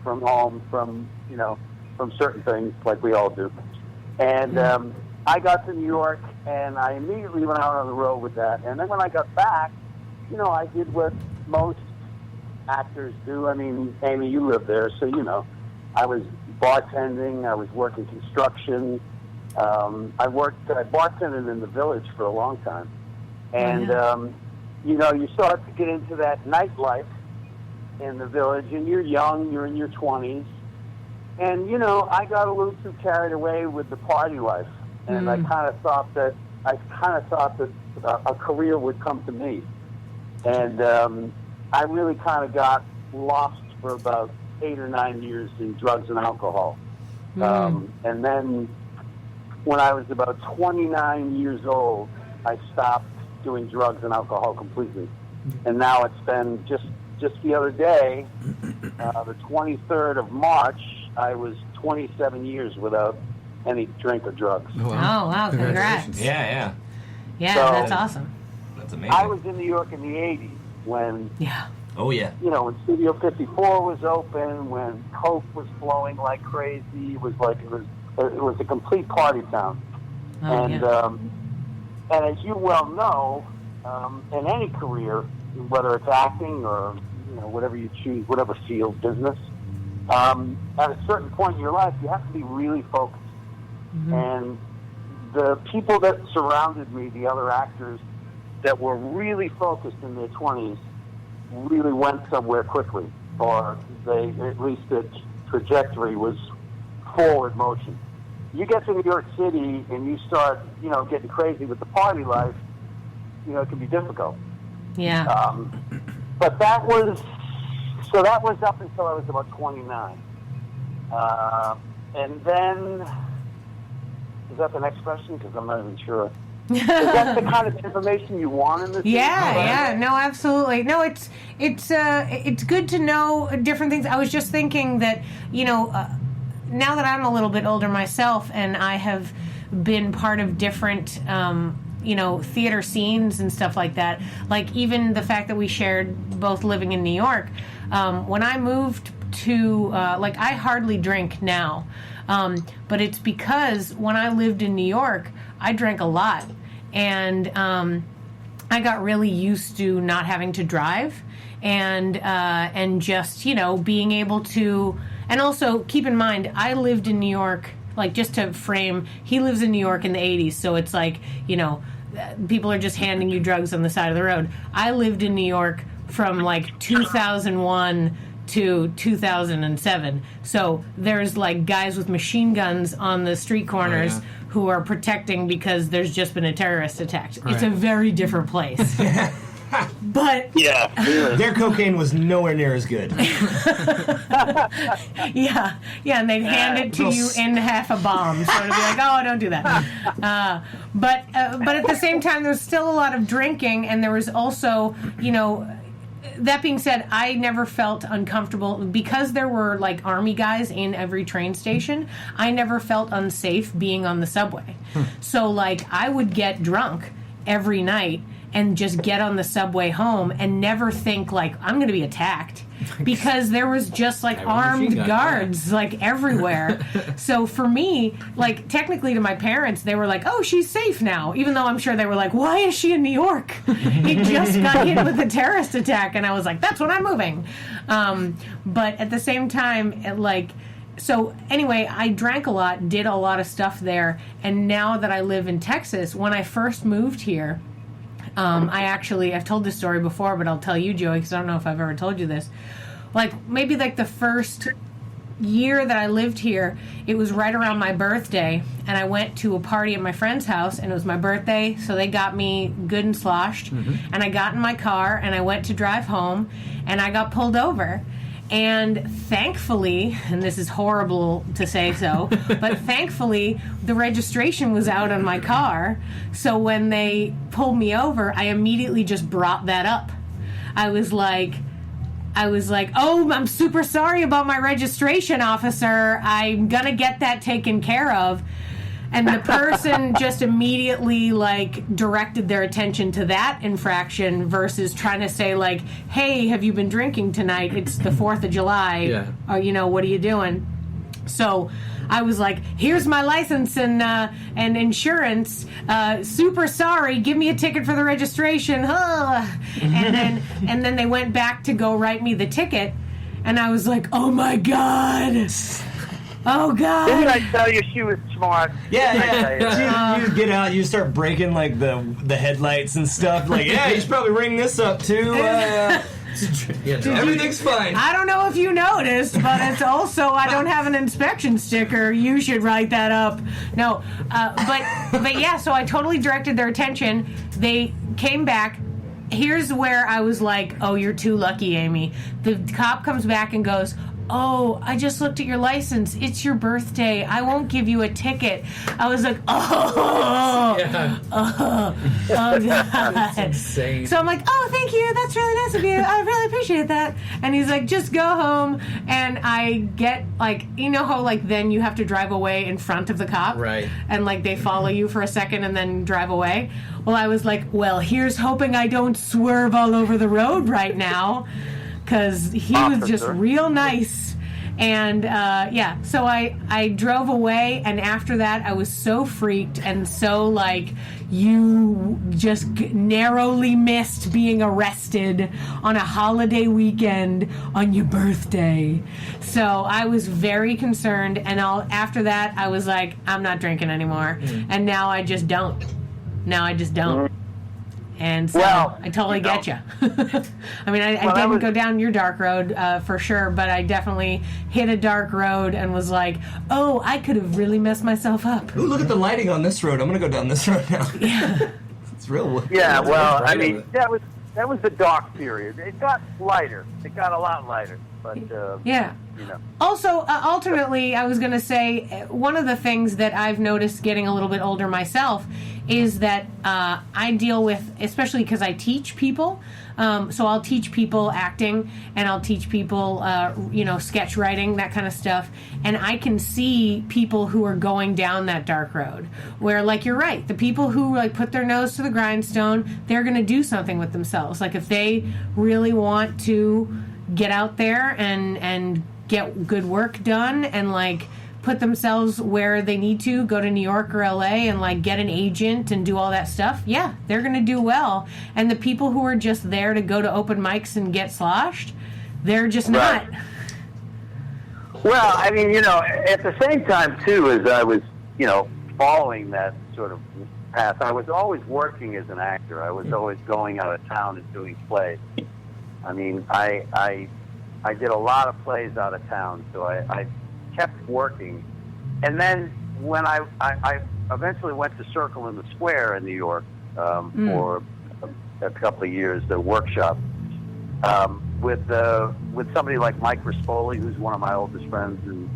from home, from certain things like we all do. And I got to New York, and I immediately went out on the road with that. And then when I got back, I did what most actors do. I mean, Amy, you live there, so I was bartending, I was working construction. I bartended in the Village for a long time. And, you start to get into that nightlife in the Village, and you're young, you're in your 20s. And, I got a little too carried away with the party life. And I kind of thought that a career would come to me. And I really kind of got lost for about 8 or 9 years in drugs and alcohol. And then when I was about 29 years old, I stopped doing drugs and alcohol completely. And now it's been just the other day, the 23rd of March, I was 27 years without any drink or drugs. Oh, wow. Congrats. Yeah. Yeah, So, that's awesome. That's amazing. I was in New York in the 80s when... Yeah. Oh, yeah. When Studio 54 was open, when Coke was flowing like crazy, it was a complete party town. And as you well know, in any career, whether it's acting or whatever you choose, whatever field, business, at a certain point in your life, you have to be really focused. And the people that surrounded me, the other actors that were really focused in their 20s, really went somewhere quickly, or at least the trajectory was forward motion. You get to New York City and you start, getting crazy with the party life, it can be difficult. Yeah. But that was up until I was about 29. And then, is that the next question? Because I'm not even sure. Is that the kind of information you want in this? Yeah. No, absolutely. No, it's good to know different things. I was just thinking that, now that I'm a little bit older myself and I have been part of different, theater scenes and stuff like that, like even the fact that we shared both living in New York, when I moved to, I hardly drink now, but it's because when I lived in New York, I drank a lot. And I got really used to not having to drive and just, being able to... And also, keep in mind, I lived in New York, just to frame, he lives in New York in the 80s, so it's people are just handing you drugs on the side of the road. I lived in New York from, 2001 to 2007. So there's, guys with machine guns on the street corners who are protecting because there's just been a terrorist attack. Right. It's a very different place. But their cocaine was nowhere near as good. And they'd hand it to you in half a bomb, so to be like, oh, don't do that. But at the same time, there was still a lot of drinking, and there was also, that being said, I never felt uncomfortable because there were army guys in every train station. I never felt unsafe being on the subway. So I would get drunk every night and just get on the subway home and never think I'm going to be attacked because there was just armed guards everywhere. So for me, technically to my parents, they were oh, she's safe now, even though I'm sure they were why is she in New York? He just got hit with a terrorist attack. And I was that's when I'm moving. But at the same time, so anyway, I drank a lot, did a lot of stuff there. And now that I live in Texas, when I first moved here, I've told this story before, but I'll tell you, Joey, because I don't know if I've ever told you this. Maybe the first year that I lived here, it was right around my birthday, and I went to a party at my friend's house, and it was my birthday, so they got me good and sloshed, and I got in my car, and I went to drive home, and I got pulled over. And thankfully, and this is horrible to say so, but thankfully the registration was out on my car. So when they pulled me over, I immediately just brought that up. I was like, oh, I'm super sorry about my registration, officer. I'm going to get that taken care of. And the person just immediately like directed their attention to that infraction versus trying to say like, hey, have you been drinking tonight? It's the 4th of July. Yeah. Or, you know, what are you doing? So I was like, here's my license and insurance. Super sorry. Give me a ticket for the registration. And then they went back to go write me the ticket. And I was like, oh my God. Oh God! Didn't I tell you she was smart? Yeah. You get out, you start breaking like the headlights and stuff. Like, yeah, you should probably ring this up too. Everything's fine. I don't know if you noticed, but it's also I don't have an inspection sticker. You should write that up. No, but yeah. So I totally directed their attention. They came back. Here's where I was like, "Oh, you're too lucky, Amy." The cop comes back and goes, "Oh, I just looked at your license. It's your birthday. I won't give you a ticket." I was like, oh God. That's insane. So I'm like, oh, thank you. That's really nice of you. I really appreciate that. And he's like, just go home. And I get like, you know how like then you have to drive away in front of the cop? Right. And like they follow you for a second and then drive away. Well, I was like, well, here's hoping I don't swerve all over the road right now. Because he was just real nice. And, so I drove away, and after that, I was so freaked and so, like, you just narrowly missed being arrested on a holiday weekend on your birthday. So I was very concerned, and after that, I was like, I'm not drinking anymore. And now I just don't. And so I totally get you. I mean, I didn't go down your dark road for sure, but I definitely hit a dark road and was like, oh, I could have really messed myself up. Ooh, look at the lighting on this road. I'm going to go down this road now. Yeah. It's real. Yeah, well, I mean, that was the dark period. It got lighter. It got a lot lighter. But, yeah. You know. Also, alternately, I was going to say, one of the things that I've noticed getting a little bit older myself is that I deal with, especially because I teach people, so I'll teach people acting, and I'll teach people, sketch writing, that kind of stuff, and I can see people who are going down that dark road, where, like, you're right, the people who, like, put their nose to the grindstone, they're going to do something with themselves. Like, if they really want to get out there and get good work done and, like, put themselves where they need to, go to New York or LA and like get an agent and do all that stuff, yeah, they're going to do well. And the people who are just there to go to open mics and get sloshed, they're just not. Well, I mean, at the same time, too, as I was, following that sort of path, I was always working as an actor. I was always going out of town and doing plays. I mean, I did a lot of plays out of town, so I kept working. And then when I eventually went to Circle in the Square in New York for a couple of years, the workshop, with somebody like Mike Rispoli, who's one of my oldest friends, and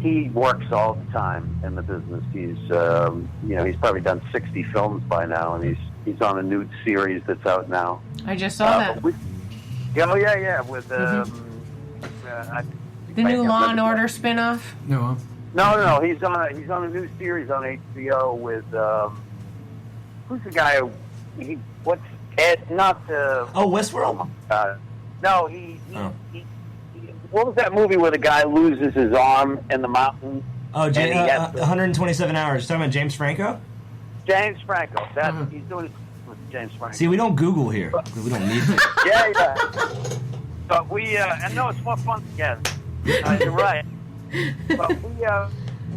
he works all the time in the business. He's he's probably done 60 films by now, and he's on a new series that's out now. I just saw that. With the new Law and Order spinoff? No. No. He's on a new series on HBO with who's the guy? Westworld. No, he. What was that movie where the guy loses his arm in the mountain? Oh, 127 Hours. You're talking about James Franco? James Franco. He's doing it with James Franco. See, we don't Google here. We don't need to. Yeah. But and no, it's more fun together. You're right. But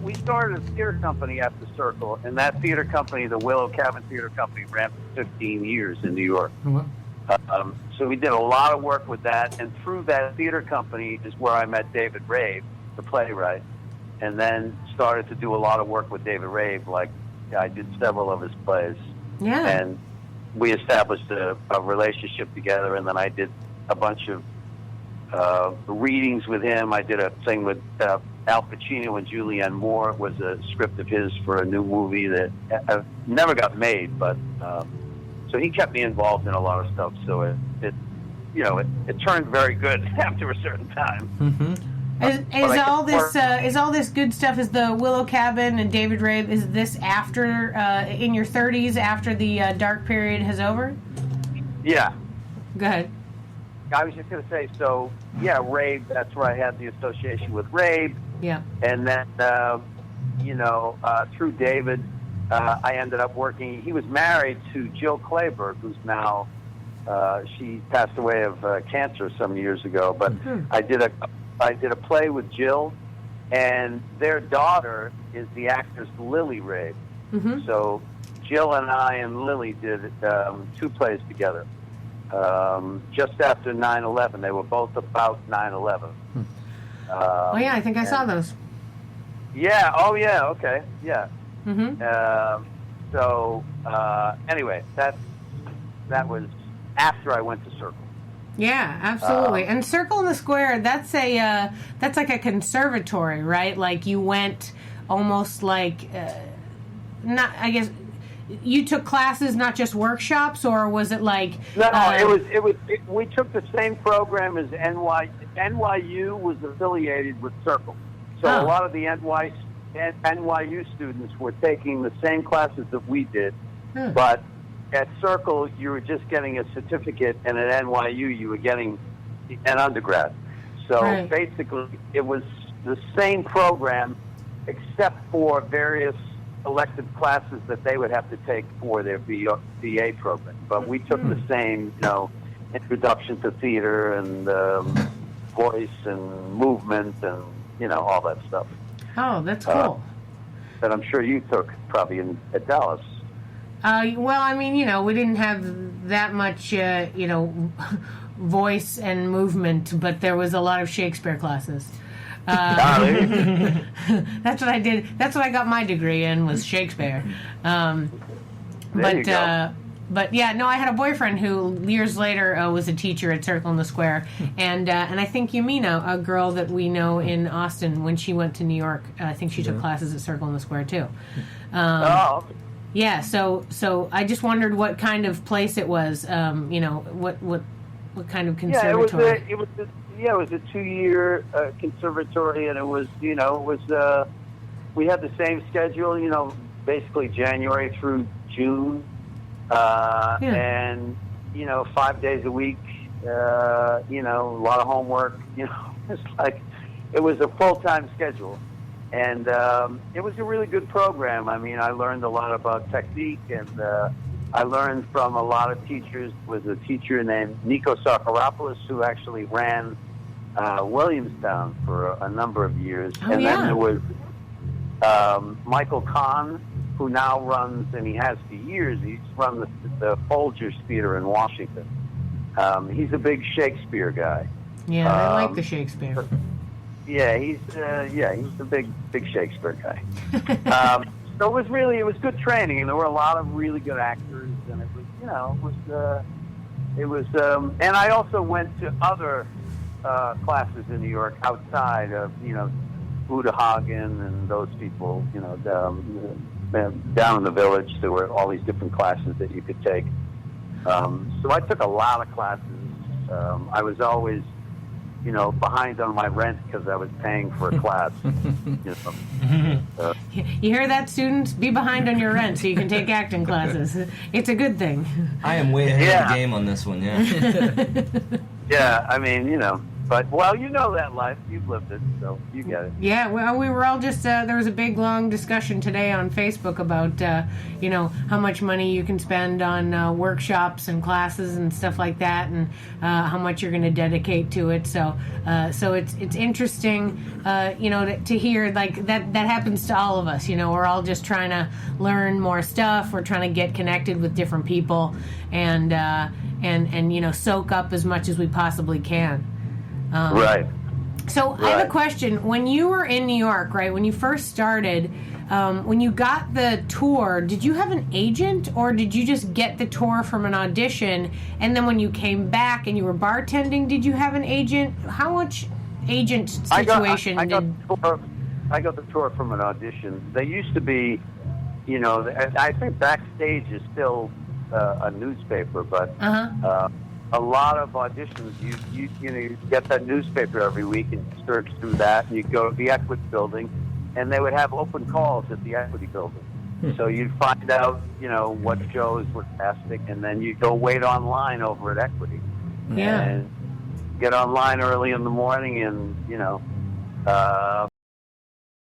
we started a theater company at the Circle, and that theater company, the Willow Cabin Theater Company, ran for 15 years in New York. Oh, wow. So we did a lot of work with that, and through that theater company is where I met David Rave, the playwright, and then started to do a lot of work with David Rave. Like, I did several of his plays. Yeah. And we established a relationship together, and then I did a bunch of readings with him. I did a thing with Al Pacino and Julianne Moore. It was a script of his for a new movie that never got made, but so he kept me involved in a lot of stuff. So it turned very good after a certain time. Mm-hmm. Is all this good stuff? Is the Willow Cabin and David Ray? Is this after in your 30s after the dark period has over? Yeah. Go ahead. I was just going to say, so yeah, Rabe. That's where I had the association with Rabe. Yeah. And then through David, I ended up working. He was married to Jill Clayburgh, who's now she passed away of cancer some years ago. But I did a play with Jill, and their daughter is the actress Lily Rabe. Mm-hmm. So Jill and I and Lily did 2 plays together. Just after 9/11, they were both about 9/11. Oh yeah, I think I saw those. Yeah. Oh yeah. Okay. Yeah. Mm-hmm. Anyway, that was after I went to Circle. Yeah, absolutely. And Circle in the Square, that's like a conservatory, right? Like you went almost like not. I guess you took classes, not just workshops, or was it like? No, we took the same program as NYU was affiliated with Circle, so a lot of the NYU students were taking the same classes that we did, but at Circle you were just getting a certificate, and at NYU you were getting an undergrad. So basically, it was the same program, except for various elective classes that they would have to take for their BA program. But we took the same, introduction to theater and voice and movement and, all that stuff. Oh, that's cool. That I'm sure you took probably at Dallas. Well, I mean, we didn't have that much, voice and movement, but there was a lot of Shakespeare classes. That's what I did. That's what I got my degree in, was Shakespeare. But yeah, no, I had a boyfriend who years later was a teacher at Circle in the Square, and I think Yumina, a girl that we know in Austin, when she went to New York, I think she took classes at Circle in the Square too. Yeah, so I just wondered what kind of place it was. What kind of conservatory? Yeah, it was a 2-year conservatory, and it was we had the same schedule, basically January through June, and 5 days a week, a lot of homework, it's like it was a full-time schedule, and it was a really good program. I mean, I learned a lot about technique, and I learned from a lot of teachers. There was a teacher named Nico Sakharopoulos who actually ran Williamstown for a number of years. Then there was Michael Kahn, who now runs, and he has for years, he's run the Folgers Theater in Washington. He's a big Shakespeare guy. Yeah, I like the Shakespeare. Yeah, he's a big Shakespeare guy. So it was good training, and there were a lot of really good actors, and it was, and I also went to other classes in New York outside of, Buda Hagen and those people, down in the Village. There were all these different classes that you could take. So I took a lot of classes. I was always, behind on my rent because I was paying for a class. You hear that, students? Be behind on your rent so you can take acting classes. It's a good thing. I am way ahead of the game on this one, yeah. Yeah, I mean, but, that life. You've lived it, so you get it. Yeah, well, we were all just, there was a big, long discussion today on Facebook about, how much money you can spend on workshops and classes and stuff like that, and how much you're going to dedicate to it. So it's interesting, to hear, like, that happens to all of us. We're all just trying to learn more stuff. We're trying to get connected with different people and soak up as much as we possibly can. Right. So I have a question. When you were in New York, right, when you first started, when you got the tour, did you have an agent, or did you just get the tour from an audition, and then when you came back and you were bartending, did you have an agent? How much agent situation I got the tour from an audition. They used to be, I think Backstage is still a newspaper, but a lot of auditions. You get that newspaper every week and you search through that, and you go to the Equity Building, and they would have open calls at the Equity Building. So you'd find out, what shows were casting, and then you'd go wait online over at Equity. Yeah. And get online early in the morning and,